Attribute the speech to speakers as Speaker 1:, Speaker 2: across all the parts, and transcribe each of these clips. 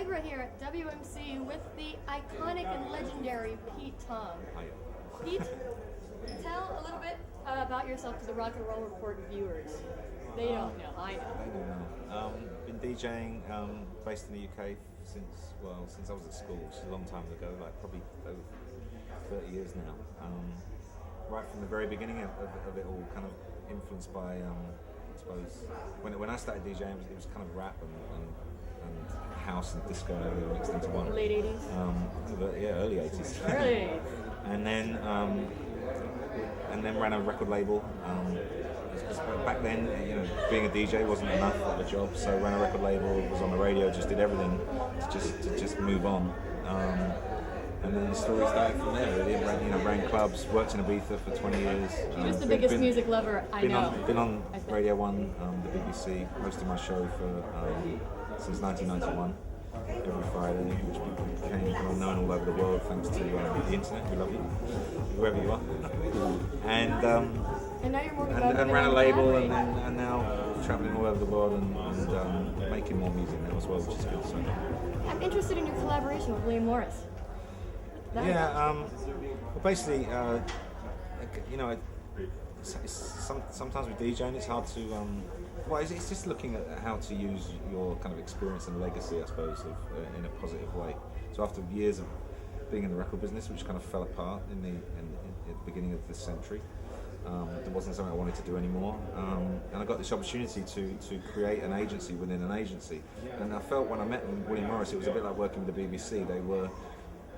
Speaker 1: Allegra here at WMC with the iconic and legendary Pete Tong. Pete, tell a little bit about yourself to the Rock and Roll Report viewers. They don't know, I know.
Speaker 2: They don't know. Been DJing based in the UK since I was at school, which is a long time ago, like probably over 30 years now. Right from the very beginning of it all, kind of influenced by, I suppose, when I started DJing, it was kind of rap and house and disco and everything mixed into one.
Speaker 1: Late 80s?
Speaker 2: Yeah, early 80s.
Speaker 1: Early 80s.
Speaker 2: and then ran a record label. Back then, being a DJ wasn't enough of a job, so ran a record label, was on the radio, just did everything to just move on. And then the story started from there. Really, ran clubs, worked in Ibiza for 20 years.
Speaker 1: He was the biggest music lover I know.
Speaker 2: Been on Radio 1, the BBC, hosted my show for since 1991. Every Friday, which became kind of known all over the world thanks to the internet. We love you, whoever you are. And
Speaker 1: now you're more
Speaker 2: and ran a label, and now traveling all over the world and making more music now as well, which is good. So.
Speaker 1: I'm interested in your collaboration with William Morris.
Speaker 2: Well, basically, sometimes with DJing, it's hard to. It's just looking at how to use your kind of experience and legacy, I suppose, in a positive way. So after years of being in the record business, which kind of fell apart at the beginning of this century, it wasn't something I wanted to do anymore. And I got this opportunity to create an agency within an agency. And I felt when I met William Morris, it was a bit like working with the BBC. They were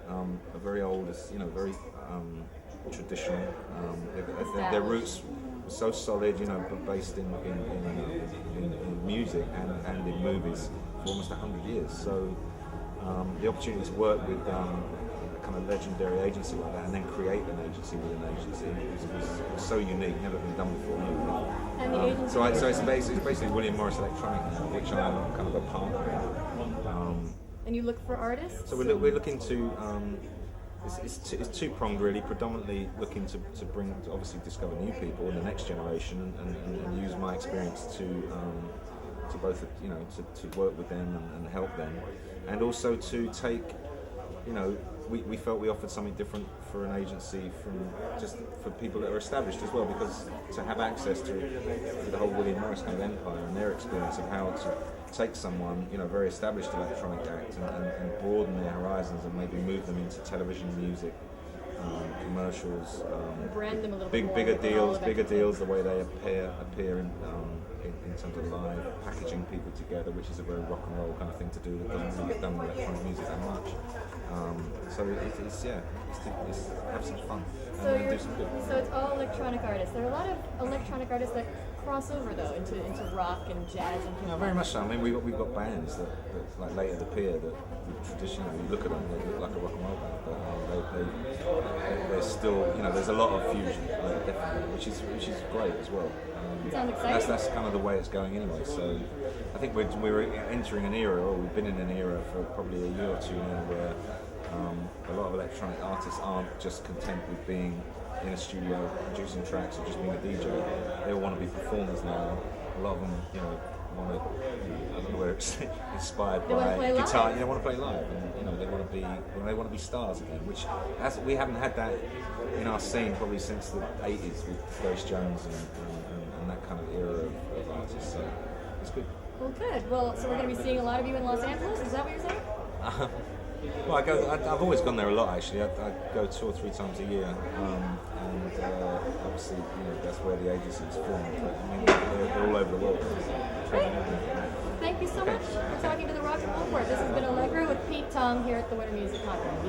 Speaker 2: a very old, very traditional. Their roots were so solid, but based in music and in movies for almost 100 years. So the opportunity to work with a kind of legendary agency like that, and then create an agency within an agency, was so unique, never been done before.
Speaker 1: And the agency.
Speaker 2: So it's basically William Morris Electronic now, which I'm kind of a part of.
Speaker 1: And you look for artists?
Speaker 2: So we're looking to. It's two-pronged really, predominantly looking to obviously discover new people in the next generation and use my experience to both, to work with them and help them, and also to take, we felt we offered something different for an agency for people that are established as well, because to have access to the whole William Morris kind of empire and their experience of how to take someone, very established electronic act and broaden their horizons and maybe move them into television, music, commercials,
Speaker 1: brand them a little bit more,
Speaker 2: bigger deals, the way they appear in terms of live, packaging people together, which is a very rock and roll kind of thing to do that doesn't really get done with electronic music that much. So it's have some fun and do some good.
Speaker 1: So it's all electronic artists. There are a lot of electronic artists that cross over though into rock and jazz and hip hop.
Speaker 2: Very much so. I mean, we've got bands that like Later the Pier that traditionally you look at them, they look like a rock and roll band, but they're still, there's a lot of fusion, definitely, which is great as well.
Speaker 1: Sounds exciting.
Speaker 2: That's kind of the way it's going anyway. So I think we're entering an era, or we've been in an era for probably a year or two now, where a lot of electronic artists aren't just content with being in a studio producing tracks or just being a DJ. They all want to be performers now. A lot of them, want to, I don't know where it's inspired by guitar. They want to play live, and they want to be stars again. Which we haven't had that in our scene probably since the '80s with Grace Jones and that kind of era of artists. So it's good.
Speaker 1: Well, good. Well, so we're going to be seeing a lot of you in Los Angeles. Is that what you're saying?
Speaker 2: Well, I've always gone there a lot actually. I go 2 or 3 times a year, and obviously, that's where the agency is formed. But, I mean, they're all over the world.
Speaker 1: Great. Thank you so much for talking to the Rock and Roll Report. This has been Allegra with Pete Tong here at the Winter Music Conference.